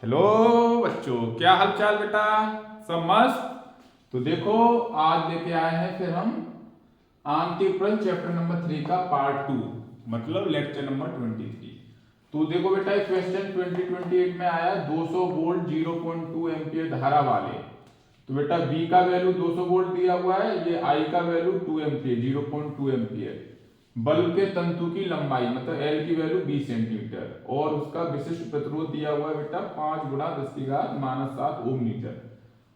Hello बच्चों, क्या हाल चाल बेटा? सब मस्त? तो देखो, आज लेके आए हैं फिर हम आंतरिक प्रश्न चैप्टर नंबर 3 का पार्ट 2, मतलब लेक्चर नंबर 23। तो देखो बेटा, क्वेश्चन 2028 में आया 200 वोल्ट 0.2 एम्पियर धारा वाले। तो बेटा V का वैल्यू 200 वोल्ट दिया हुआ है, ये I का वैल्यू 2 एम्पियर 0.2 एम्पियर। बल्ब के तंतु की लंबाई मतलब L की वैल्यू 20 सेंटीमीटर और उसका विशिष्ट प्रतिरोध दिया हुआ है बेटा 5 गुणा 10⁻⁷ ओम मीटर।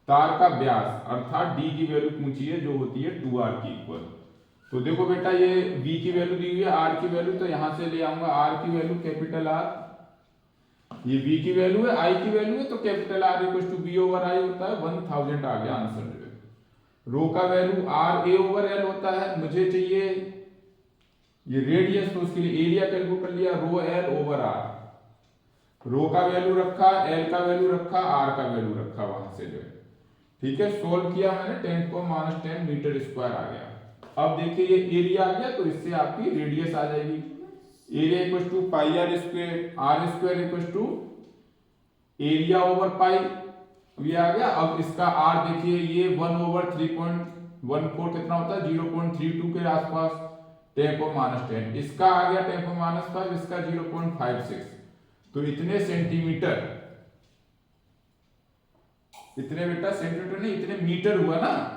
तार का व्यास अर्थात D की वैल्यू पूछी है जो होती है 2R की इक्वल। तो देखो बेटा, ये V की वैल्यू दी हुई है, R की वैल्यू, तो यहां से ले आऊंगा R की वैल्यू कैपिटल R, ये V की वैल्यू है, I की वैल्यू है, तो capital R equal to B over I होता है 1000 आ गया आंसर जो है। रो का value R A over L होता है, मुझे चाहिए ये रेडियस, तो उसके लिए एरिया कैलकुलेट कर लिया रो L ओवर R। रो का वैल्यू रखा, L का वैल्यू रखा, R का वैल्यू रखा वहां से जो है, ठीक है। सोल्व किया मैंने, 10⁻10 मीटर स्क्वायर आ गया। अब देखिए ये एरिया आ गया, तो इससे आपकी रेडियस आ जाएगी। Area equal to pi R square, R square equal to area over pi, ये आ गया। अब इसका आर देखिए, ये 1 ओवर 3.14 कितना होता है 0.32 के आसपास, 10⁻10। इसका आ गया 10⁻5, इसका 0.56। तो इतने सेंटीमीटर, इतने बेटा सेंटीमीटर नहीं, इतने मीटर हुआ ना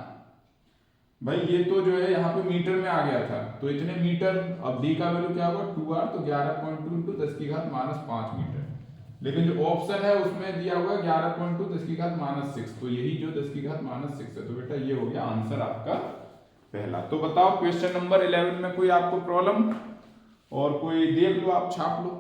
भाई। ये तो जो है यहाँ पे मीटर में आ गया था, तो इतने मीटर। अब डी का वैल्यू क्या होगा 2R, तो 11.2 इंटू 10⁻5 मीटर। लेकिन जो ऑप्शन है उसमें दिया हुआ है 11.2 10⁻6, तो यही जो 10⁻6 है। तो बेटा ये हो गया आंसर आपका पहला। तो बताओ क्वेश्चन नंबर 11 में कोई आपको प्रॉब्लम, और कोई देख लो, आप छाप लो।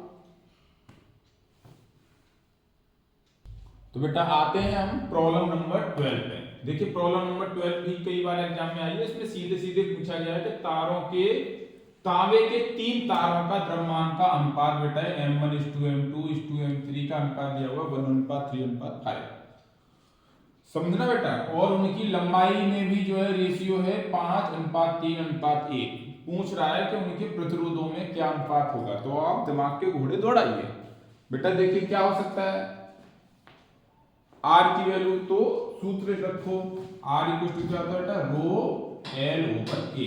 तो बेटा आते हैं हम प्रॉब्लम नंबर 12 पे। देखिए प्रॉब्लम नंबर 12 भी कई बार एग्जाम में आई है। इसमें सीधे सीधे पूछा गया है कि तारों के तांबे के 3 तारों का द्रव्यमान का अनुपात बेटा है m1 m2 m3 का अनुपात दिया हुआ 1:3:5। समझना बेटा। और उनकी लंबाई में भी जो है रेशियो है 5:3:1। पूछ रहा है कि उनके प्रतिरोधों में क्या अनुपात होगा। तो आप दिमाग के घोड़े दौड़ाइए बेटा। देखिए क्या हो सकता है, R की वैल्यू तो सूत्र रखो, R इक्वल टू क्या होता है बेटा रो L ओवर A।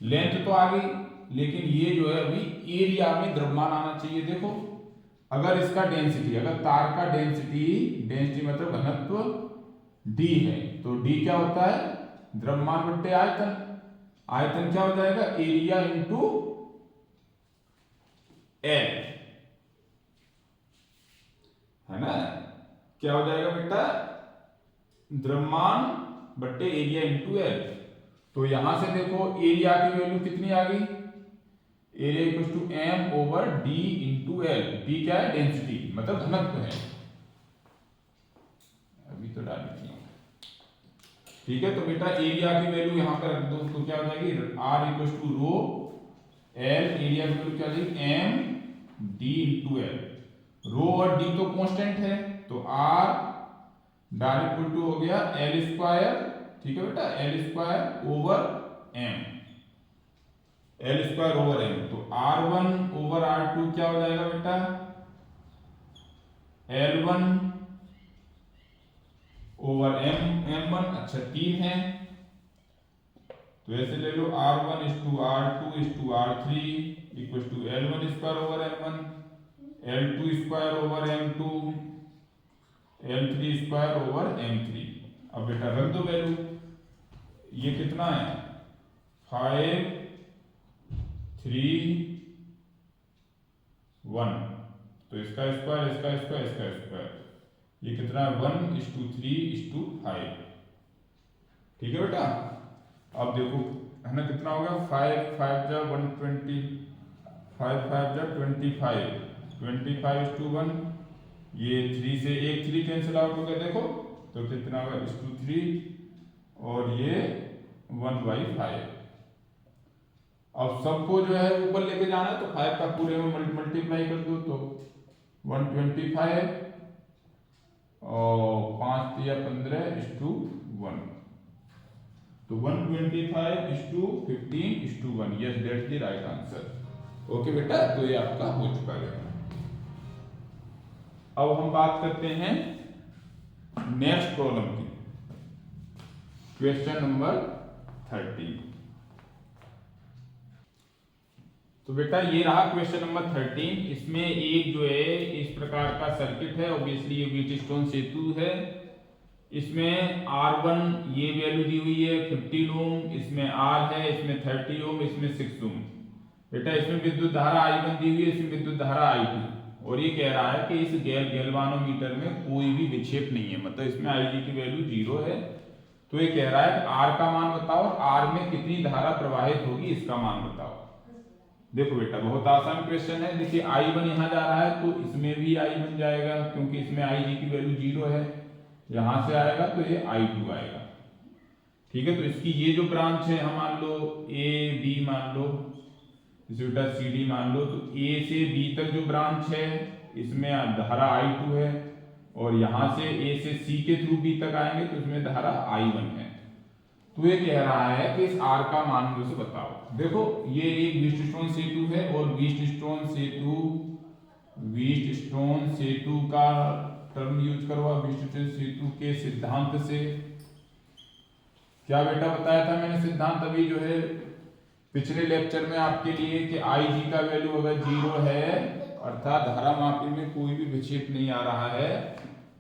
लेंथ तो आ गई, लेकिन ये जो है अभी एरिया में द्रव्यमान आना चाहिए। देखो अगर इसका डेंसिटी, अगर तार का डेंसिटी, डेंसिटी मतलब घनत्व D है, तो D क्या होता है द्रव्यमान बट्टे आयतन। आयतन क्या हो जाएगा एरिया इंटू L, है ना। क्या हो जाएगा बेटा द्रव्यमान बट्टे एरिया इंटू L। तो यहां से देखो एरिया की वैल्यू कितनी आ गई, area equal to m over d into L। d क्या है डेंसिटी मतलब घनत्व है, अभी तो डाली थी, ठीक है। तो बेटा एरिया की वैल्यू यहां पर रख दो, तो क्या हो जाएगी r equal to rho L, एरिया की वैल्यू क्या हो जाएगी m d into L। Rho और d तो कांस्टेंट है, तो r डायरेक्ट इक्वल टू हो गया L स्क्वायर, ठीक है बेटा L square over m, L square over m। तो R1 ओवर R2 क्या हो जाएगा बेटा L1 ओवर m1। अच्छा 3 है, तो ऐसे ले लो R1 is to R2 is to R3 equal to L1 square over m1, L2 square over m2, L3 square over m3। अब बेटा रख दो वैल्यू, ये कितना है 5 3 1, तो इसका स्क्वायर इसका स्क्वायर इसका स्क्वायर, ये कितना है 1:3:5, ठीक है बेटा। अब देखो है ना कितना हो गया 5 5 जा 120, 5 5 जा 25, 25:1, ये 3 से 1 3 कैंसिल आउट हो गया देखो, तो कितना होगा 3 और ये 1/5। अब सबको जो है ऊपर लेके जाना है, तो 5 का पूरे में मल्टीप्लाई कर दो, तो 125 और 5 या 15:1, तो 125:15:1। Yes that's the right answer. Okay बेटा, तो ये आपका हो चुका है। अब हम बात करते हैं नेक्स्ट प्रॉब्लम की, क्वेश्चन नंबर 13। तो बेटा ये रहा क्वेश्चन नंबर 13। इसमें एक जो है इस प्रकार का सर्किट है, ऑब्वियसली ये व्हीटस्टोन सेतु है। इसमें R1 ये वैल्यू दी हुई है 50 ओम, इसमें R है, इसमें 30 ओम, इसमें 6 ओम। बेटा इसमें विद्युत धारा I1 दी हुई है, इसमें विद्युत धारा I2, और ये कह रहा है कि इस गैल्वानोमीटर में कोई भी विक्षेप नहीं है, मतलब इसमें Ig की वैल्यू 0 है। तो ये कह रहा है कि R का मान बताओ, R में कितनी धारा प्रवाहित होगी इसका मान बताओ। देखो बेटा बहुत आसान क्वेश्चन है। देखिए I1 यहाँ जा रहा है तो इसमें भी I1 जाएगा, क्योंकि इसमें Ig की वैल्यू 0 है। यहां से आएगा तो ये I2 आएगा। ठीक है, तो इसकी ये जो ब्रांच है हम मान लो A B मान लो, इसे बेटा CD मान लो, तो A से B तक जो ब्रांच है इसमें धारा I2 है, और यहां से A से C के थ्रू B तक आएंगे तो इसमें धारा I1 है। तो ये कह रहा है कि इस R का मान मुझे बताओ। देखो ये एक व्हीटस्टोन सेतु है, और व्हीटस्टोन सेतु का टर्म यूज करो, व्हीटस्टोन सेतु के सिद्धांत से। क्या बेटा बताया था मैंने सिद्धांत अभी जो है पिछले लेक्चर में आपके लिए, कि Ig का वैल्यू अगर 0 है अर्थात धारा मापी में कोई भी विक्षेप नहीं आ रहा है,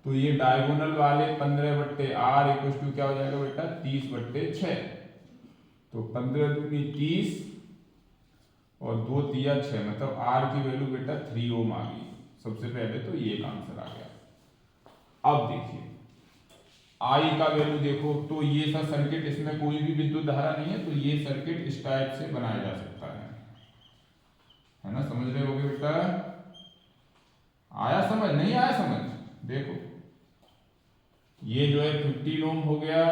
तो ये डायगोनल वाले 15/R इक्वल टू क्या हो जाएगा बेटा 30/6। तो 15 दूनी 30 और 2 तिया 6, मतलब R की वैल्यू बेटा 3 ओम आ गई। सबसे पहले तो ये एक आंसर आ गया। अब देखिए I का वैल्यू देखो, तो ये सा सर्किट, इसमें कोई भी विद्युत धारा नहीं है, तो ये सर्किट इस टाइप से बनाया जा सकता है ना, समझ रहे होगे बेटा? आया समझ? नहीं आया समझ? देखो ये जो है 15 ओम हो गया,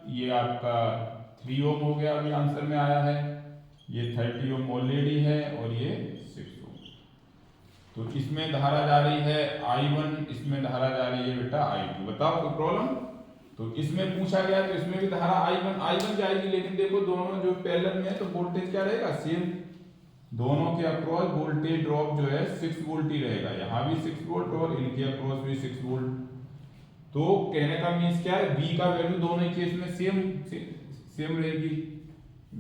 ये आपका 3 ओम हो गया, अभी आंसर में आया है। ये 30 ओम ऑलरेडी है, और ये 6 ओम। तो इसमें धारा जा रही है I1, इसमें धारा जा रही है बेटा I2। बताओ कोई प्रॉब्लम? तो इसमें पूछा गया तो इसमें भी धारा I1 जाएगी, लेकिन देखो दोनों जो पैरेलल में है तो वोल्टेज क्या रहेगा सेम। दोनों के अक्रॉस वोल्टेज ड्रॉप जो है 6 वोल्ट ही रहेगा, यहाँ भी 6 वोल्ट और इनके अक्रॉस भी 6 वोल्ट। तो कहने का मीन्स क्या है, V का वैल्यू दोनों केस में सेम रहेगी।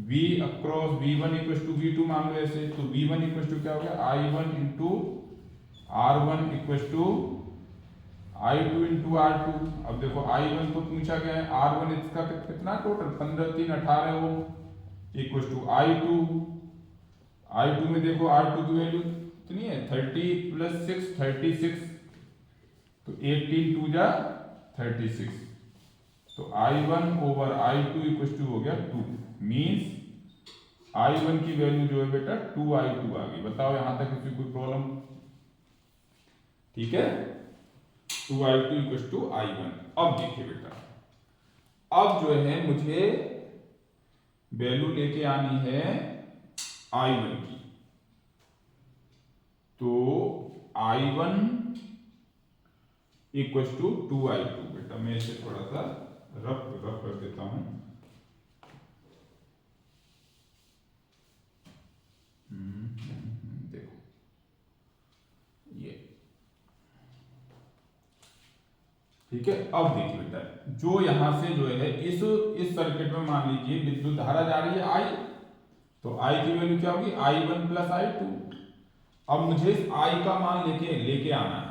V across V1 equal to V2 मान लो ऐसे, तो V1 इक्वल टू क्या हो गया I1 into R1 equal to I2 into R2। अब देखो I1 तो पूछा गया है, R1 इसका कितना total 15 3 18 Om equal to I2 में देखो R2 की वैल्यू कितनी है 30 प्लस 6 36, तो 18 2 जा 36, तो I1 over I2 equal to हो गया 2। मीन्स I1 की वैल्यू जो है बेटा 2I2 आ गई। बताओ यहां तक किसी कोई प्रॉब्लम? ठीक है, 2I2 इक्वल टू I1। अब देखिए बेटा, अब जो है मुझे वैल्यू लेके आनी है I1 की। तो I1 इक्वल टू 2I2। बेटा मैं इसे थोड़ा सा रफ कर देता हूं। देखो ये ठीक है। अब देखिए बेटा, जो यहां से जो है इस सर्किट में मान लीजिए विद्युत धारा जा रही है I, तो I की वैल्यू क्या होगी I1 प्लस I2। अब मुझे इस I का मान लेके आना है।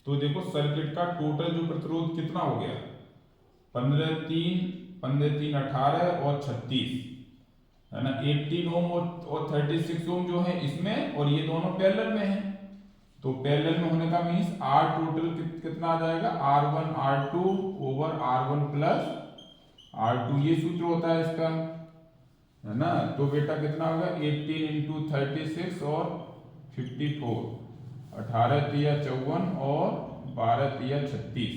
तो देखो सर्किट का टोटल जो प्रतिरोध कितना हो गया 15 3 18 और 36 है ना, 18 ओम और 36 ओम जो है इसमें, और ये दोनों पैरेलल में है। तो पैरेलल में होने का मीन्स R टोटल कितना आ जाएगा R1 R2 over R1 plus R2, ये सूत्र होता है इसका, है ना। तो बेटा कितना होगा 18 इंटू 36 और 54, 18 तिया 54 और 12 तिया 36,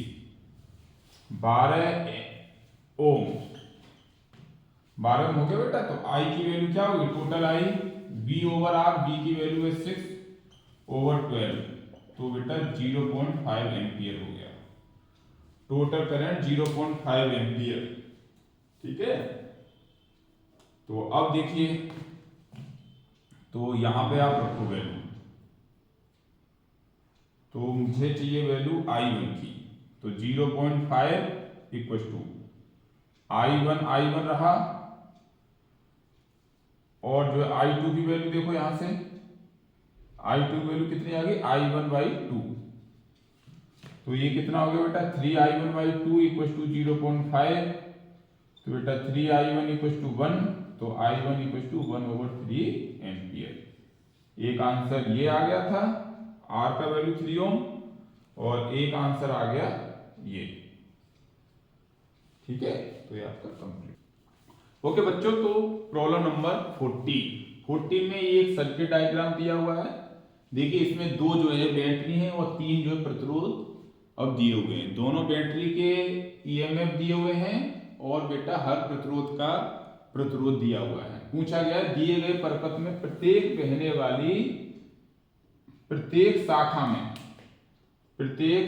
12 ओम, 12 ओम हो गया बेटा। तो I की वैल्यू क्या होगी total I V over R, V की वैल्यू है 6 ओवर 12, तो बेटा 0.5 एम्पियर हो गया। Total current 0.5 ampere. ठीक है, तो अब देखिए, तो यहां पे आप रखो वैल्यू तो मुझे चाहिए वैल्यू I1 की, तो 0.5 इक्वल टू I1 रहा, और जो I2 की वैल्यू देखो यहां से, I2 की वैल्यू कितनी आ गई, I1/2। तो ये कितना हो गया बेटा, 3I1/2 इक्वल टू 0.5। तो बेटा 3I1 इक्वल टू 1, तो I1 इक्वल टू 1/3 एम्पियर। एक आंसर ये आ गया था, R का वैल्यू 3 ओम, और एक आंसर आ गया ये। ठीक है, तो ये आपका कंप्लीट। ओके बच्चों, तो प्रॉब्लम नंबर 40 में ये एक सर्किट डायग्राम दिया हुआ है। देखिए इसमें दो जो है बैटरी है और तीन जो है प्रतिरोध अब दिए हुए हैं। दोनों बैटरी के ईएमएफ दिए हुए हैं और बेटा हर प्रतिरोध का प्रतिरोध दिया हुआ है। पूछा गया दिए गए परिपथ में प्रत्येक बहने वाली प्रत्येक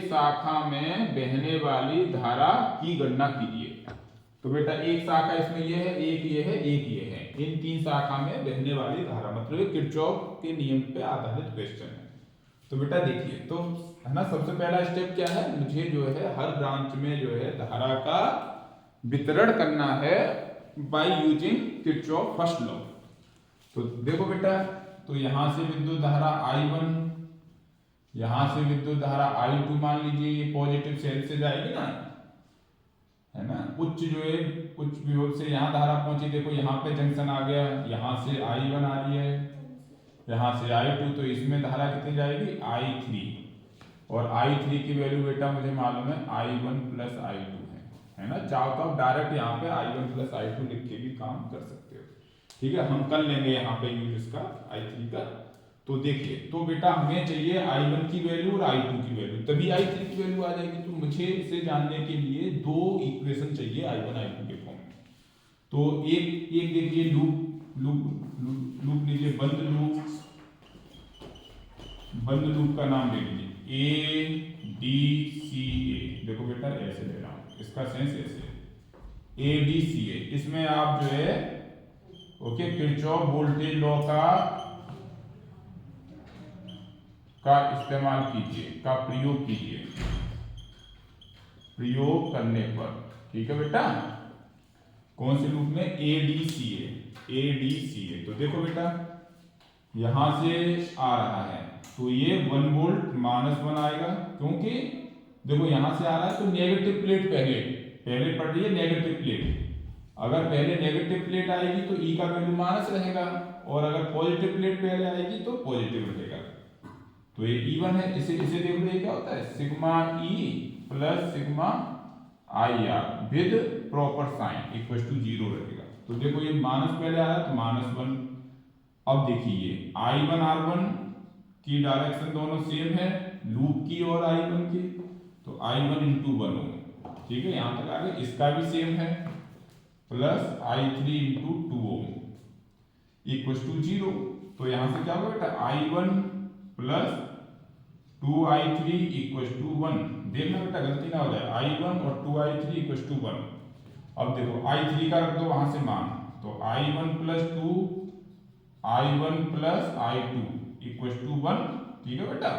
शाखा में बहने वाली धारा की गणना कीजिए। तो बेटा एक शाखा इसमें ये है, एक ये है, एक ये है। इन तीन शाखा में बहने वाली धारा, मतलब किरचॉफ के नियम पे आधारित क्वेश्चन है। तो बेटा देखिए, तो है ना, सबसे पहला स्टेप क्या है, मुझे जो है हर ब्रांच में जो है धारा का वितरण करना है by using Kirchhoff first law. तो देखो बेटा, तो यहां से विद्युत धारा I1, यहां से विद्युत धारा I2 मान लीजिए, ये पॉजिटिव सेल से जाएगी ना, है ना, उच्च जो है उच्च विभव से यहाँ धारा पहुंची। देखो यहाँ पे जंक्शन आ गया, यहाँ से I1 आ रही है, यहाँ से I2, तो इसमें धारा कितनी जाएगी, I3। और I3 की वैल्यू बेटा मुझे मालूम है I1 प्लस I2 है ना। चाहो तो आप डायरेक्ट यहाँ पे I1 प्लस I2 लिख के भी काम कर सकते हो। ठीक है, हम कर लेंगे यहाँ पे यूज इसका I3 का। तो देखिए, तो बेटा हमें चाहिए I1 की वैल्यू और I2 की वैल्यू, तभी I3 की वैल्यू आ जाएगी। तो मुझे इसे जानने के लिए दो इक्वेशन चाहिए I1 I2 के फॉर्म में। तो एक देखिए लूप लीजिए, बंद लूप का नाम ले लीजिए ADCA। देखो बेटा ऐसे ले रहा हूं, इसका सेंस ऐसे ADCA। इसमें आप जो है ओके किरचॉफ वोल्टेज लॉ का इस्तेमाल कीजिए, का प्रयोग कीजिए, प्रयोग करने पर। ठीक है बेटा, कौन से लूप में, ADCA। तो देखो बेटा यहां से आ रहा है, तो ये 1 वोल्ट -1 आएगा, क्योंकि देखो यहां से आ रहा है तो नेगेटिव प्लेट पहले पड़ रही है नेगेटिव प्लेट। अगर पहले नेगेटिव प्लेट आएगी तो E का वैल्यू माइनस रहेगा, और अगर पॉजिटिव प्लेट पहले आएगी तो पॉजिटिव रहेगा। तो ये E1 है, इसे देख लो, ये क्या होता है, sigma E plus sigma IR with proper sign equal to 0 रहेगा। तो देखो ये माइनस पहले आया तो -1। अब देखिए I1 R1 की डायरेक्शन दोनों सेम है, लूप की और I1 की, तो I1 × 1 ओम। ठीक है, यहां तक आ गया, इसका भी सेम है, plus I3 × 2 Om equal to 0। तो यहां से क्या होगा बेटा, I1 plus 2I3 equal to 1। देखना बेटा गलती ना हो जाए, I1 और 2I3 इक्वल टू 1। अब देखो I3 का रख दो वहां से मान, तो I1 plus 2 I1 plus I2 equal to 1। ठीक है बेटा,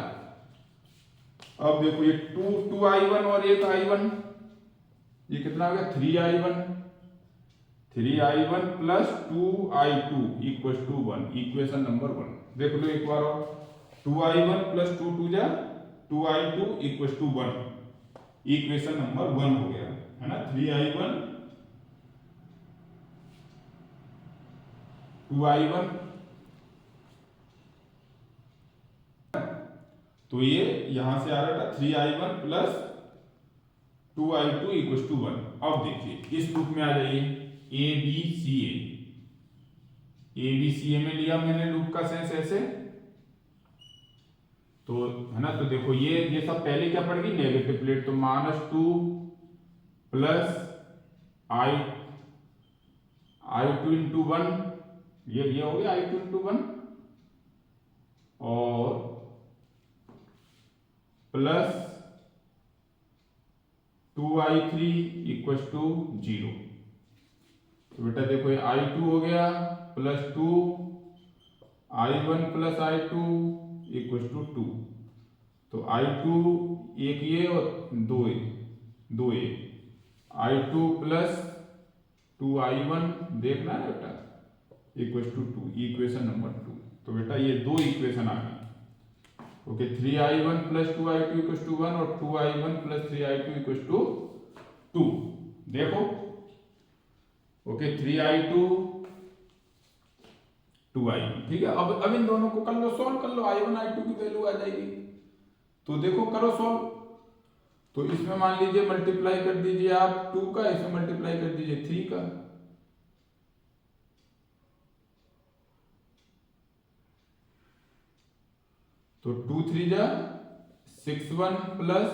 अब देखो ये 2I1 और एक I1, ये कितना हो गया, 3I1 plus 2I2 equal to 1, equation number 1। देख लो एक बार और, 2I1 प्लस 2 जा 2I2 equal to 1, equation number 1 हो गया, है ना। 3I1 2I1, तो ये यहां से आ रहा था 3I1 plus 2I2 equal to 1। अब देखिए इस लूप में आ जाइए, ABCA में लिया मैंने लूप का सेंस ऐसे, तो है ना। तो देखो ये सब पहले क्या पड़ गई, नेगेटिव प्लेट, तो -2 प्लस I2 × 1, ये हो गया I2 × 1, और प्लस 2I3 इक्वल टू 0। तो बेटा देखो ये I2 हो गया plus 2 I1 plus I2 equal to 2। तो I2 एक ये और दो ये I2 प्लस 2I1 देखना है बेटा इक्वल टू 2, इक्वेशन नंबर 2। तो बेटा ये दो इक्वेशन आ गई। Okay 3I1 plus 2I2 equal to 1 और 2I1 plus 3I2 equal to 2। देखो ओके 3I2 2I1 ठीक है। अब इन दोनों को कर लो, सॉल्व कर लो, I1 I2 की वैल्यू आ जाएगी। तो देखो करो सॉल्व। तो इसमें मान लीजिए मल्टीप्लाई कर दीजिए आप 2 का, इसमें मल्टीप्लाई कर दीजिए 3 का। तो 2 3 जा 6 प्लस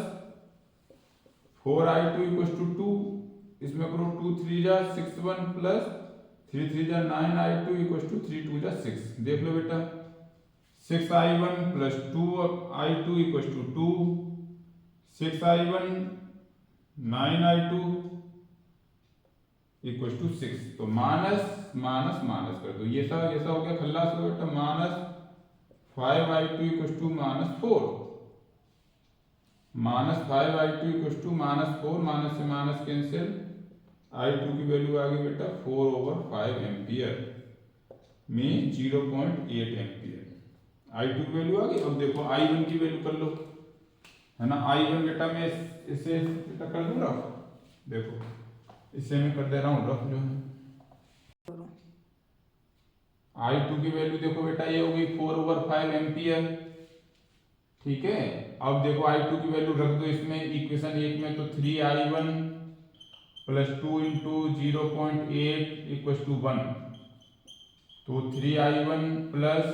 4I2 इक्वल टू 2। इसमें करो 2 3 जा 6 प्लस 3 3 जा 9I2 इक्वल टू 3 2 जा 6। देख लो बेटा 6I1 plus 2I2 equal to 2, 6I1 9I2 equal to 6। तो माइनस माइनस माइनस कर दो, ये सब हो गया खल्लास हो बेटा। Minus 5I2 equal to -4, minus 5I2 equal to -4, minus से माइनस कैंसिल, I2 की वैल्यू आ गई बेटा 4/5 एम्पियर में 0.8 एम्पियर। I2 की वैल्यू आ गई। अब देखो I1 की वैल्यू कर लो, है ना। I1 बेटा मैं इसे बेटा कर दूं रफ, देखो इसे मैं कर दे रहा हूँ रफ जो है। I2 की वैल्यू देखो बेटा ये हो गई 4/5 एम्पियर, ठीक है। अब देखो I2 की वैल्यू रख दो इसमें इक्वेशन 1 में, तो 3I1 plus 2 into 0.8 equal to 1। तो 3I1 प्लस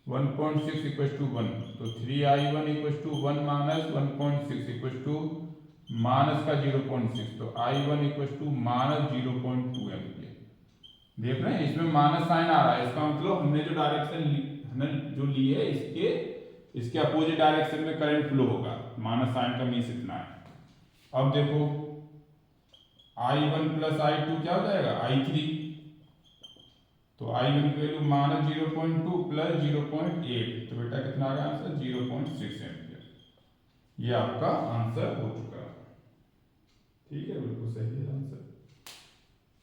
1.6 इक्वल टू 1। तो 3I1 equal to 1 minus 1.6 equal to minus का 0.6। तो I1 equal to minus 0.2 ampere. देख रहे हैं इसमें माइनस साइन आ रहा है, इसका मतलब हमने जो डायरेक्शन जो ली है इसके अपोजिट डायरेक्शन में करंट फ्लो होगा। माइनस साइन का मीन्स इतना है। अब देखो I1 प्लस I2 क्या हो जाएगा I3। तो I1 की वैल्यू माइनस 0.2 प्लस 0.8, तो बेटा कितना आ गया आंसर 0.6 एम्पियर। ये आपका आंसर हो चुका है, ठीक है, बिल्कुल सही है आंसर,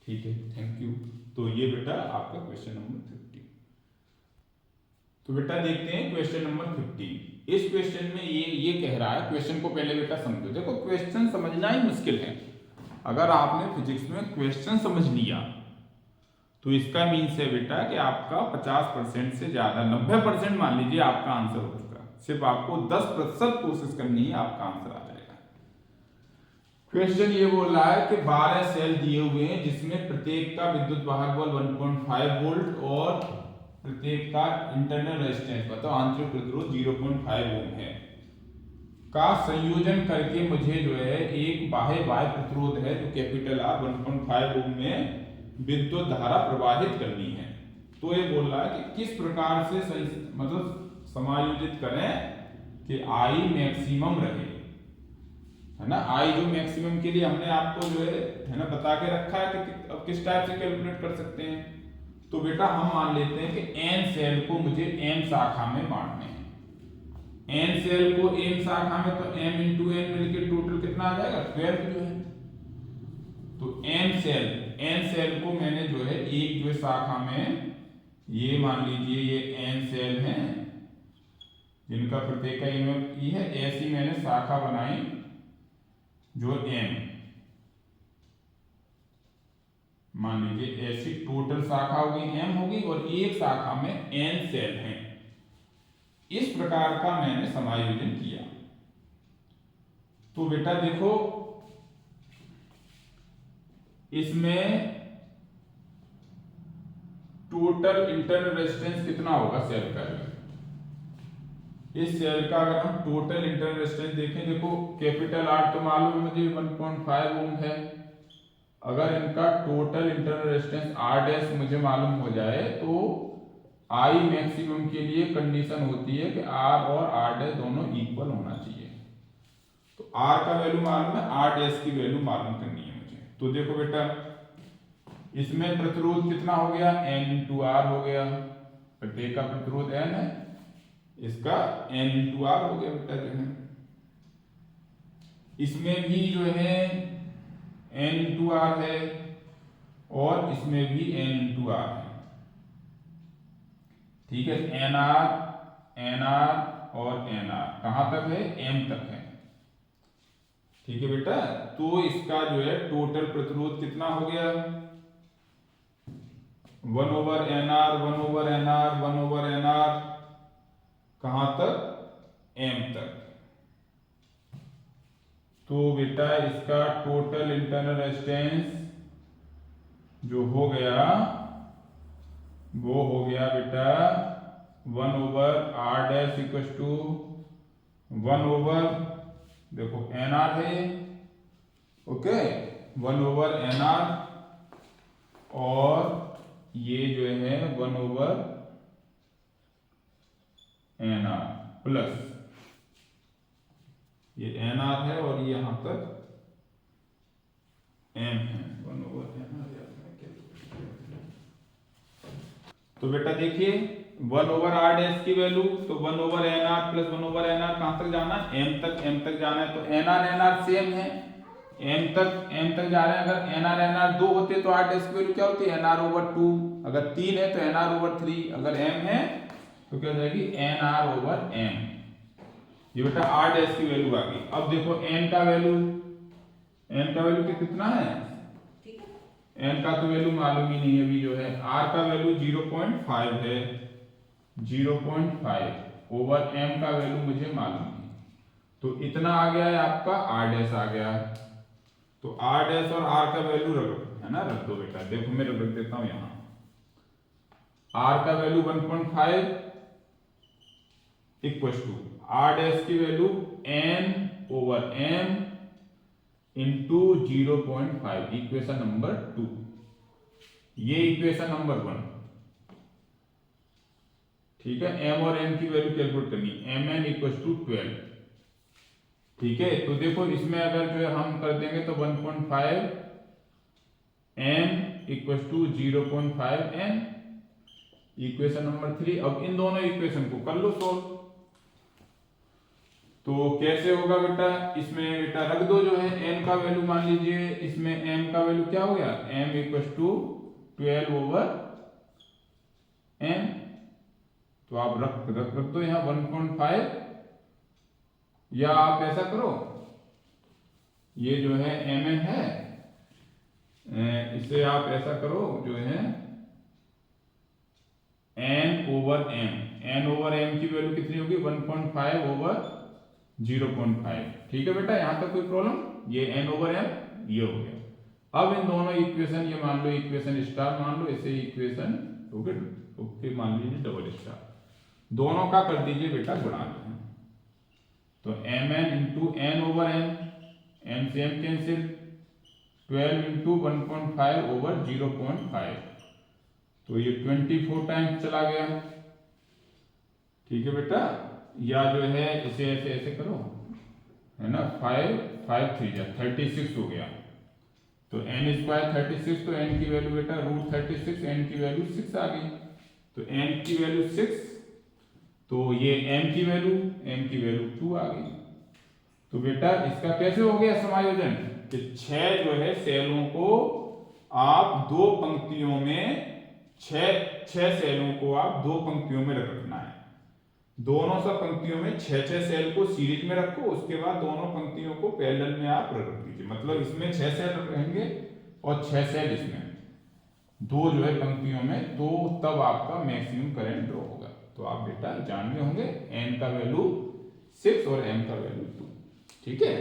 ठीक है, थैंक यू। तो ये बेटा आपका क्वेश्चन नंबर 15। तो बेटा देखते हैं क्वेश्चन नंबर 15। इस क्वेश्चन में ये कह रहा है, क्वेश्चन को पहले बेटा समझो। देखो क्वेश्चन समझना ही मुश्किल है। अगर आपने फिजिक्स में क्वेश्चन समझ लिया तो इसका मीन्स है बेटा कि आपका 50% से ज्यादा 90% मान लीजिए आपका आंसर हो चुका। सिर्फ आपको 10% कोशिश करनी है, आपका आंसर आ जाएगा। क्वेश्चन ये बोल रहा है कि 12 सेल दिए हुए हैं जिसमें प्रत्येक का विद्युत वाहक बल 1.5 वोल्ट और प्रत्येक का इंटरनल रेजिस्टेंस मतलब आंतरिक प्रतिरोध 0.5 ओम है का संयोजन करके मुझे जो है एक बाह्य प्रतिरोध है जो कैपिटल R 1.5 ओम में विद्युत धारा प्रवाहित करनी है। तो ये बोल रहा है कि किस प्रकार से मतलब समायोजित करें कि I मैक्सिमम रहे, है ना। I जो मैक्सिमम के लिए हमने आपको जो है ना बता के रखा है कि अब किस टाइप से कैलकुलेट कर सकते हैं। तो बेटा हम मान लेते हैं कि n सेल को मुझे m शाखा में बांटने हैं। n सेल को m शाखा में, तो m इंटू n मिलके टोटल कितना आ जाएगा 12 जो है। तो n सेल को मैंने जो है एक जो शाखा में, ये मान लीजिए ये n सेल हैं जिनका प्रत्येक का ई है, ऐसी मैंने शाखा बनाई जो m, मान लीजिए ऐसी टोटल शाखा होगी m होगी और एक शाखा में n सेल हैं। इस प्रकार का मैंने समायोजन किया। तो बेटा देखो इसमें टोटल इंटरनल रेजिस्टेंस कितना होगा सेल का। इस सेल का अगर हम टोटल इंटरनल रेजिस्टेंस देखें, देखो कैपिटल R तो मालूम है मुझे 1.5 ओम है। अगर इनका total internal resistance R dash मुझे मालूम हो जाए तो I मैक्सिमम के लिए कंडीशन होती है कि R और R डैश दोनों इक्वल होना चाहिए। तो R का वैल्यू मालूम है, R डैश की वैल्यू मालूम करनी है मुझे। तो देखो बेटा इसमें प्रतिरोध कितना हो गया N इंटू R हो गया, प्रत्येक का प्रतिरोध N है, इसका n इंटू आर हो गया बेटा जो है। इसमें भी जो है n इंटू आर है और इसमें भी n इंटू आर है। ठीक है, एन आर और एन आर कहां तक है, m तक है। ठीक है बेटा, तो इसका जो है टोटल प्रतिरोध कितना हो गया, 1/nr 1/nr 1/nr कहां तक, m तक। तो बेटा इसका टोटल इंटरनल रेजिस्टेंस जो हो गया वो हो गया बेटा 1/r डैश इक्वल टू 1/, देखो nr है ये, ओके, 1/nr और ये जो है 1/nr प्लस ये nr है और ये यहां तक m है 1/nr। तो बेटा देखिए 1/r डैश की वैल्यू तो 1/nr प्लस 1/nr कहां तक जाना है, m तक जाना है। तो nr सेम है, m तक जा रहे हैं। अगर nr 2 होते तो r डैश की वैल्यू क्या होती है, nr/2। अगर 3 है तो nr/3। अगर m है तो क्या हो जाएगी, nr/m। ये बेटा r डैश की वैल्यू आ गई। अब देखो n का वैल्यू कितना है, n का तो वैल्यू मालूम ही नहीं है अभी जो है। r का वैल्यू 0.5 है, 0.5 ओवर m का वैल्यू मुझे मालूम नहीं, तो इतना आ गया है आपका r डैश आ गया है। तो r डैश और r का वैल्यू रख है ना, रख दो बेटा। देखो मैं रख देता हूं यहां, r का value 1.5 equal to r dash की value n/m into 0.5, equation number 2। ये इक्वेशन नंबर 1। ठीक है, m और n की वैल्यू कैलकुलेट करनी, mn इक्वल टू 12। ठीक है, तो देखो इसमें अगर जो है हम कर देंगे तो 1.5 m equal to 0.5 n, equation number 3। अब इन दोनों इक्वेशन को कर लो सोल्व। तो कैसे होगा बेटा, इसमें बेटा रख दो जो है n का वैल्यू, मान लीजिए इसमें m का वैल्यू क्या हो गया, m इक्वल टू 12/n। तो आप रख दो यहाँ 1.5, या आप ऐसा करो, ये जो है mn है, इसे आप ऐसा करो जो है n/m की वैल्यू कितनी होगी, 1.5/0.5। ठीक है बेटा, यहां तक कोई प्रॉब्लम, ये n/m ये हो गया। अब इन दोनों इक्वेशन, ये मान लो इक्वेशन स्टार मान लो, इसे इक्वेशन ओके मान लीजिए डबल स्टार, दोनों का कर दीजिए बेटा गुणा जो है। तो mn इंटू n/m, m से m कैंसिल, 12 इंटू 1.5/0.5, तो ये 24 टाइम्स चला गया। ठीक है बेटा, या जो है इसे ऐसे करो है ना, 5 3 जा 36 हो गया। तो n² 36, तो n की वैल्यू बेटा √36, n की वैल्यू 6 आ गई। तो n की वैल्यू 6, तो ये m की वैल्यू 2 आ गई। तो बेटा इसका कैसे हो गया समायोजन, कि 6 जो है सेलों को आप दो पंक्तियों में, 6 सेलों को आप दो पंक्तियों में रखना है। दोनों सब पंक्तियों में 6 सेल को सीरीज में रखो, उसके बाद दोनों पंक्तियों को पैरेलल में आप रख दीजिए। मतलब इसमें 6 सेल रहेंगे और 6 सेल इसमें, दो जो है पंक्तियों में, तो तब आपका मैक्सिमम करंट ड्रॉ होगा। तो आप बेटा जानते होंगे n का वैल्यू 6 और m का वैल्यू 2। ठीक है,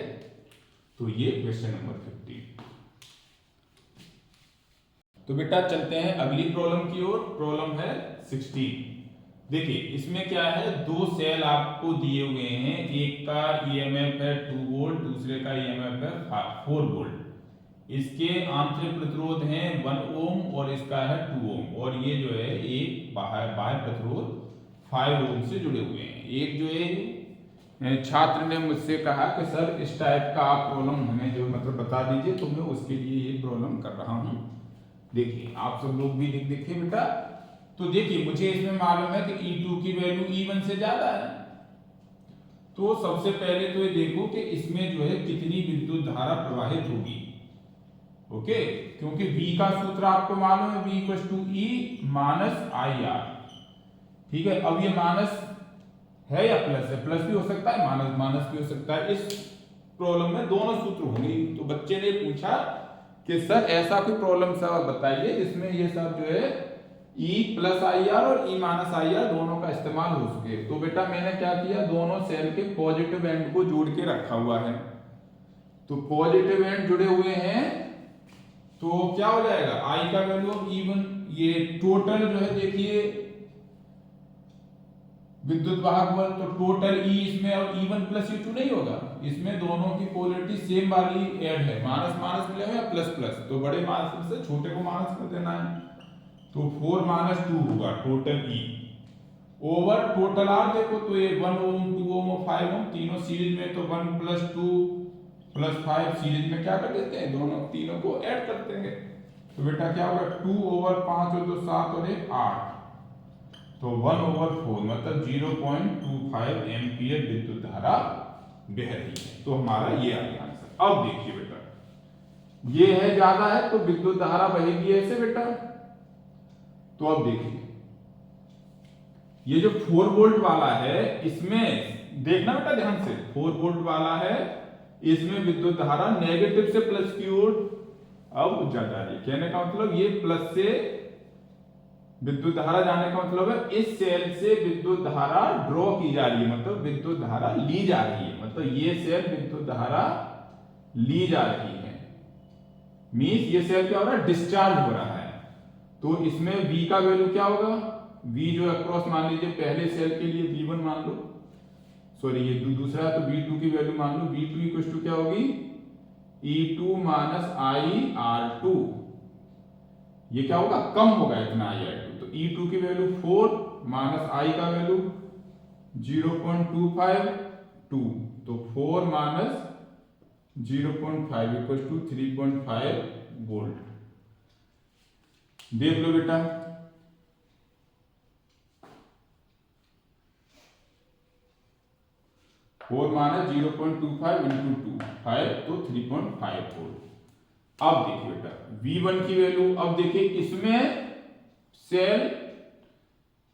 तो ये क्वेश्चन नंबर 15। तो बेटा चलते हैं अगली प्रॉब्लम की ओर। प्रॉब्लम है 16। देखिए इसमें क्या है, दो सेल आपको दिए हुए हैं, एक का ईएमएफ है 2 वोल्ट, दूसरे का ईएमएफ है 4 वोल्ट। इसके आंतरिक प्रतिरोध हैं 1 ओम और इसका है 2 ओम, और ये जो है एक बाह्य प्रतिरोध 5 ओम से जुड़े हुए हैं। एक जो है छात्र ने मुझसे कहा कि सर इस टाइप का आप प्रॉब्लम हमें जो मतलब बता दीजिए, तो मैं उसके लिए ये प्रॉब्लम कर रहा हूँ। देखिए आप सब लोग भी देखिए बेटा, तो देखिए मुझे इसमें मालूम है कि E2 की वैल्यू E1 से ज्यादा है, तो सबसे पहले तो ये देखो कि इसमें जो है कितनी विद्युत धारा प्रवाहित होगी। ओके, क्योंकि V का सूत्र आपको मालूम है, V equal to E minus IR। ठीक है, अब ये माइनस है या प्लस है, प्लस भी हो सकता है माइनस माइनस भी हो सकता है। इस प्रॉब्लम में दोनों सूत्र होंगे। तो बच्चे ने पूछा कि सर ऐसा कोई प्रॉब्लम सब बताइए जिसमें ये सब जो है E प्लस IR और E माइनस IR दोनों का इस्तेमाल हो सके। तो बेटा मैंने क्या किया, दोनों सेल के पॉजिटिव एंड को जोड़ के रखा हुआ है। तो पॉजिटिव एंड जुड़े हुए हैं तो क्या हो जाएगा, I का वैल्यू ऑफ E1, ये टोटल जो है देखिए विद्युत वाहक बल, तो टोटल E इसमें और E1 प्लस E2 नहीं होगा, इसमें दोनों की पोलैरिटी सेम वाली ऐड है, माइनस माइनस मिले हुए या प्लस प्लस, तो बड़े माइनस से छोटे को माइनस कर देना है। तो 4 माइनस 2 होगा total E over total R। देखो तो ये 1 ओम 2 ओम और 5 ओम तीनों सीरीज में, तो 1 प्लस 2 प्लस 5 सीरीज में क्या कर देते हैं, दोनों तीनों को ऐड कर देंगे। तो बेटा क्या होगा 2 ओवर 5 और 2 7 और 1 8, तो 1 ओवर 4 मतलब 0.25 एम्पियर विद्युत धारा बह रही है। तो हमारा ये आ गया आंसर। अब देखिए बेटा ये है ज्यादा है तो विद्युत धारा बहेगी ऐसे बेटा। तो अब देखिए ये जो 4 वोल्ट वाला है इसमें देखना बेटा ध्यान से, 4 वोल्ट वाला है इसमें विद्युत धारा नेगेटिव से प्लस की ओर अब जा रही है। कहने का मतलब ये प्लस से विद्युत धारा जाने का मतलब है इस सेल से विद्युत धारा ड्रॉ की जा रही है, मतलब विद्युत धारा ली जा रही है, मतलब ये सेल विद्युत धारा ली जा रही है, मींस ये सेल क्या हो रहा है, डिस्चार्ज हो रहा है। तो इसमें V का वैल्यू क्या होगा, V जो अक्रॉस मान लीजिए पहले सेल के लिए V1 मान लो, सॉरी ये दूसरा है तो V2 की वैल्यू मान लो, V2 इक्वल टू क्या होगी E2 माइनस IR2, ये क्या होगा कम होगा इतना IR2, तो E2 की वैल्यू 4 माइनस I का वैल्यू 0.252, तो 4 माइनस 0.5 इक्वल टू 3.5 वोल्ट। देख लो बेटा फोर माइनस 0.25 इंटू 2 5 तो 3.5 वोल्ट। अब देखिए बेटा V1 की वैल्यू, अब देखिए इसमें सेल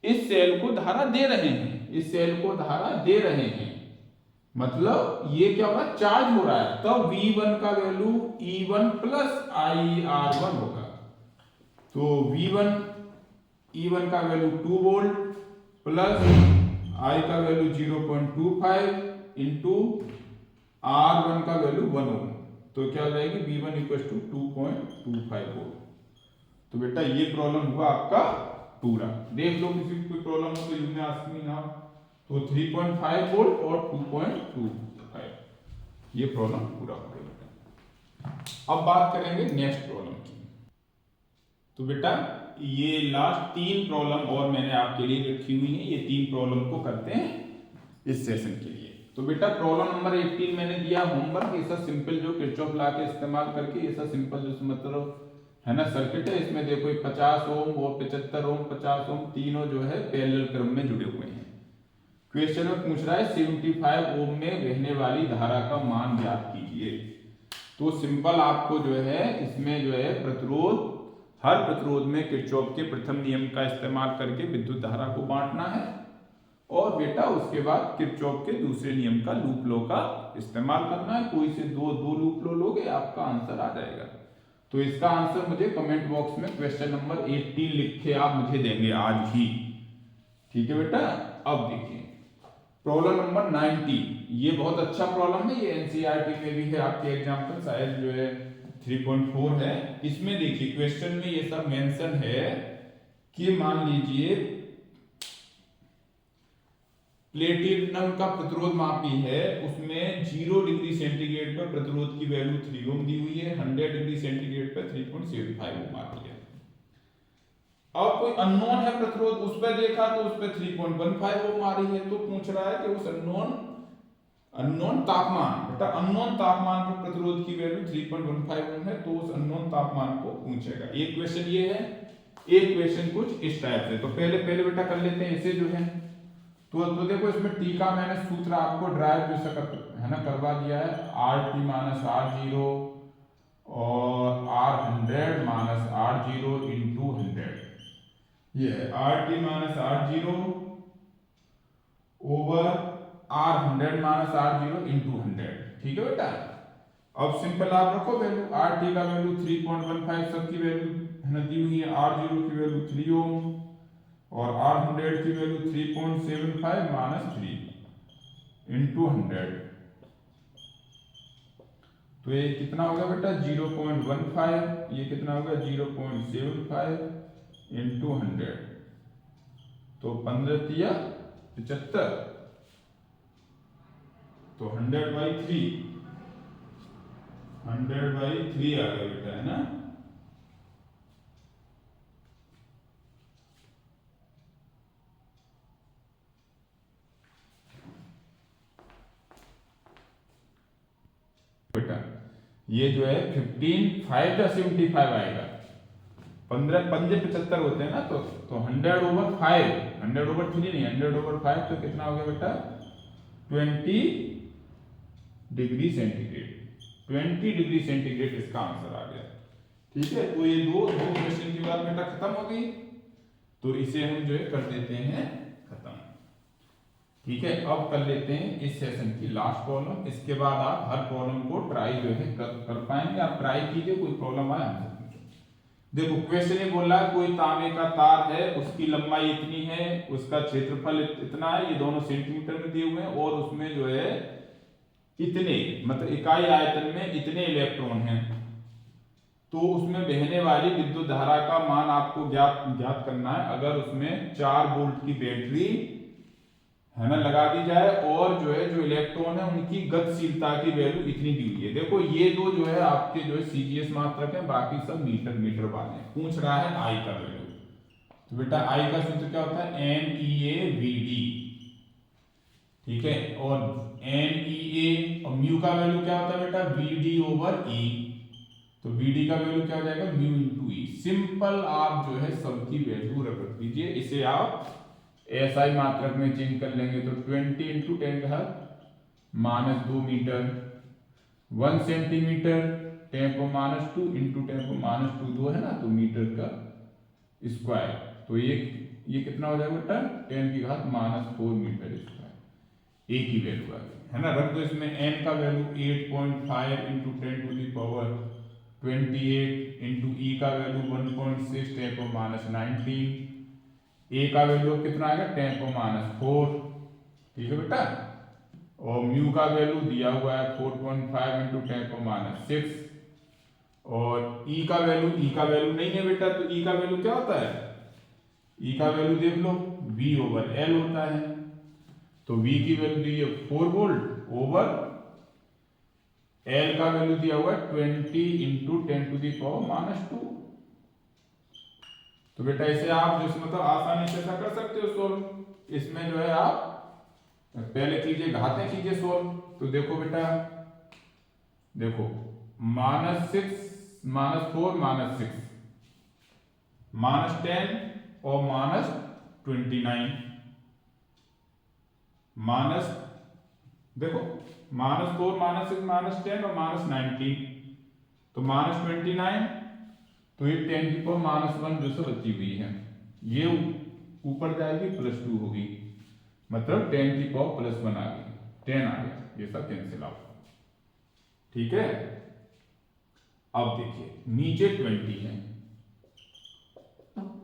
इस सेल को धारा दे रहे हैं, इस सेल को धारा दे रहे हैं, मतलब ये क्या होगा चार्ज हो रहा है, तब V1 का वैल्यू E1 प्लस IR1 होगा। तो V1 E1 का वैल्यू 2 वोल्ट प्लस I का वैल्यू 0.25 इंटू R1 का वैल्यू 1 ओम, तो क्या हो जाएगी V1 इक्वल टू 2.25 वोल्ट। तो बेटा ये प्रॉब्लम हुआ आपका पूरा। देख लो किसी को कोई प्रॉब्लम हो तो यू में आस्क मी नाउ। तो 3.5 वोल्ट और 2.25 ये प्रॉब्लम पूरा हो गया बेटा। अब बात करेंगे नेक्स्ट प्रॉब्लम की। तो बेटा ये लास्ट 3 प्रॉब्लम और मैंने आपके लिए रखी हुई है, ये 3 प्रॉब्लम को करते हैं इस सेशन के लिए। तो बेटा प्रॉब्लम नंबर 18 मैंने दिया होमवर्क, ये सब सिंपल जो किरचॉफ लॉ के इस्तेमाल करके ये सब सिंपल जो मतलब है ना सर्किट है, इसमें देखो 50 ओम और 75 ओम 50 ओम तीनों जो है पैरेलल क्रम में जुड़े हुए हैं। क्वेश्चन में पूछ रहा है 75 ओम में बहने वाली धारा का मान ज्ञात कीजिए। तो सिंपल आपको जो है इसमें जो है प्रतिरोध, हर प्रतिरोध में किरचॉफ के प्रथम नियम का इस्तेमाल करके विद्युत धारा को बांटना है, और बेटा उसके बाद किरचॉफ के दूसरे नियम का लूप लॉ का इस्तेमाल करना है। कोई से दो लूप लॉ लोगे आपका आंसर आ जाएगा। तो इसका आंसर मुझे कमेंट बॉक्स में क्वेश्चन नंबर 18 लिख के आप मुझे देंगे आज ही, ठीक है बेटा। अब देखिए प्रॉब्लम नंबर 19, ये बहुत अच्छा प्रॉब्लम है, ये एनसीईआरटी में भी है आपके एग्जाम्पल शायद जो है 3.4 है। इसमें देखिए क्वेश्चन में ये सब मेंशन है कि मान लीजिए प्लेटिनम का प्रतिरोध मापी है, उसमें 0 डिग्री सेंटीग्रेड पर प्रतिरोध की वैल्यू 3 ओम दी हुई है, 100 डिग्री सेंटीग्रेड पर 3.75 ओम आती है। अब कोई अननोन है प्रतिरोध, उस पर देखा तो उस पर 3.15 ओम आ रही है, तो पूछ रहा है कि उस अननोन तापमान, बेटा अननोन तापमान पर प्रतिरोध की वैल्यू 3.15 ओम है, तो उस अननोन तापमान को पूछेगा। एक क्वेश्चन ये है, एक क्वेश्चन कुछ इस टाइप से। तो पहले पहले बेटा कर लेते हैं इसे जो है। तो देखो इसमें टी का मैंने सूत्र आपको ड्राइव जैसा है ना करवा दिया है, R T minus R zero और R 100 minus R zero into 100। ये है R T minus R zero over R 100 minus R zero into 100। ठीक है बेटा। अब सिंपल आप रखो वैल्यू, आर टी का वैल्यू 3.15 सबकी वैल्यू है ना दी हुई है, आर जीरो की वैल्यू 3 ओम और आर 100 की वैल्यू 3.75 माइनस 3 इंटू 100। तो ये कितना होगा बेटा 0.15, ये कितना होगा 0.75 इंटू 100। तो 15 तिया 75, तो 100/3, 100/3 आ गया बेटा, है ना। बेटा ये जो है 15 5 का 75 आएगा, 15 पंजे 75 होते हैं ना, तो 100/5, 100/3 नहीं 100/5, तो कितना हो गया बेटा 20 डिग्री सेंटीग्रेड, 20 डिग्री सेंटीग्रेड इसका आंसर आ गया। ठीक है, तो ये दो क्वेश्चन की बात बेटा खत्म हो गई। तो इसे हम जो है कर देते हैं खत्म। ठीक है, अब कर लेते हैं इस सेशन की लास्ट प्रॉब्लम। इसके बाद आप हर प्रॉब्लम को ट्राई जो है कर पाएंगे। आप ट्राई कीजिए, कोई प्रॉब्लम आए हमसे पूछो। देखो क्वेश्चन ये बोल रहा है कोई तांबे का तार है, उसकी लंबाई इतनी है, उसका क्षेत्रफल इतना है, ये दोनों सेंटीमीटर में दिए हुए हैं, और उसमें जो है इतने मतलब इकाई आयतन में इतने इलेक्ट्रॉन हैं। तो उसमें बहने वाली विद्युत धारा का मान आपको ज्ञात करना है। अगर उसमें 4 वोल्ट की बैटरी है ना लगा दी जाए, और जो है जो इलेक्ट्रॉन है उनकी गतिशीलता की वैल्यू इतनी दी हुई है। देखो ये दो जो है आपके जो है सीजीएस मात्रक है, बाकी सब मीटर वाले हैं। पूछ रहा है आई का वैल्यू, तो बेटा आई का सूत्र क्या होता है MEAVD। ठीक है, और MEA और म्यू का वैल्यू क्या होता है बेटा VD/E। तो VD का वैल्यू क्या हो जाएगा म्यू इंटू ई। सिंपल आप जो है सबकी वैल्यू रख दीजिए। इसे आप SI मात्रक में चेंज कर लेंगे तो 20 इंटू 10⁻² मीटर, 1 सेंटीमीटर 10⁻² इंटू 10⁻², 2 है ना, तो मीटर का स्क्वायर। तो ये कितना हो जाएगा बेटा 10⁻⁻4 मीटर स्क्वायर। एक ही वैल्यू आ गई है ना। रख दो इसमें n का वैल्यू 8.5 इंटू 10⁻28 इंटू ई का वैल्यू 1.6 10⁻19। ए का वैल्यू कितना आएगा 10⁻4। ठीक है बेटा, और म्यू का वैल्यू दिया हुआ है 4.5 इंटू 10⁻6, और ई का वैल्यू नहीं है बेटा, तो ई का वैल्यू क्या होता है, ई का वैल्यू देख लो V/L होता है। तो V की वैल्यू दी है 4 वोल्ट ओवर L का वैल्यू दिया हुआ है 20 इंटू 10⁻²। तो बेटा इसे आप जो मतलब आसानी से ऐसा कर सकते हो सोल्व। इसमें जो है आप पहले कीजिए घातें कीजिए सोल्व। तो देखो बेटा, देखो -6 -4 -6 -10 और -29 माइनस, देखो -4 -6 -10 और -19, तो -29, तो ये 10⁻1 जो से बची हुई है, ये ऊपर जाएगी +2 होगी, मतलब 10⁻+1 आ गई, 10 आ गया, ये सब कैंसिल आउट। ठीक है, अब देखिए नीचे 20 है,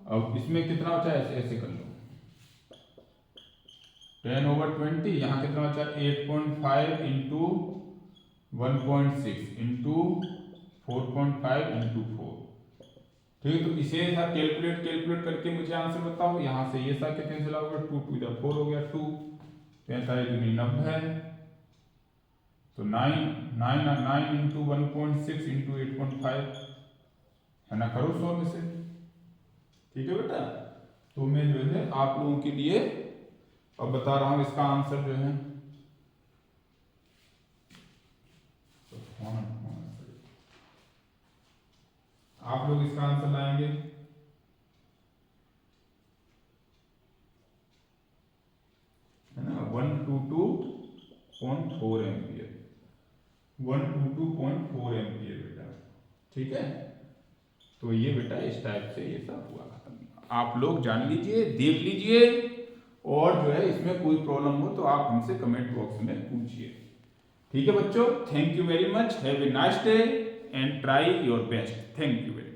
अब इसमें कितना बचा है, ऐसे कर लो 10/20, यहाँ कितना बचा 8.5 इंटू 1.6 इंटू 4.5 इंटू 4। ठीक है, तो इसे कैलकुलेट करके मुझे आंसर बताओ। यहाँ से ये सब कितने से लाओगे 2 टू द 4 हो गया 2, 45×9 तो 9 इंटू 1.6 इंटू 8.5 है ना, करो सॉल्व इसे। ठीक है बेटा, तो मैं जो है आप लोगों के लिए अब बता रहा हूं इसका आंसर जो है, आप लोग इसका आंसर लाएंगे 122.4 एम्पियर, 122.4 एम्पियर बेटा, ठीक है। तो ये बेटा इस टाइप से ये सब हुआ खत्म। आप लोग जान लीजिए, देख लीजिए, और जो है इसमें कोई प्रॉब्लम हो तो आप हमसे कमेंट बॉक्स में पूछिए, ठीक है बच्चों। Thank you very much, have a nice day and try your best. Thank you very much.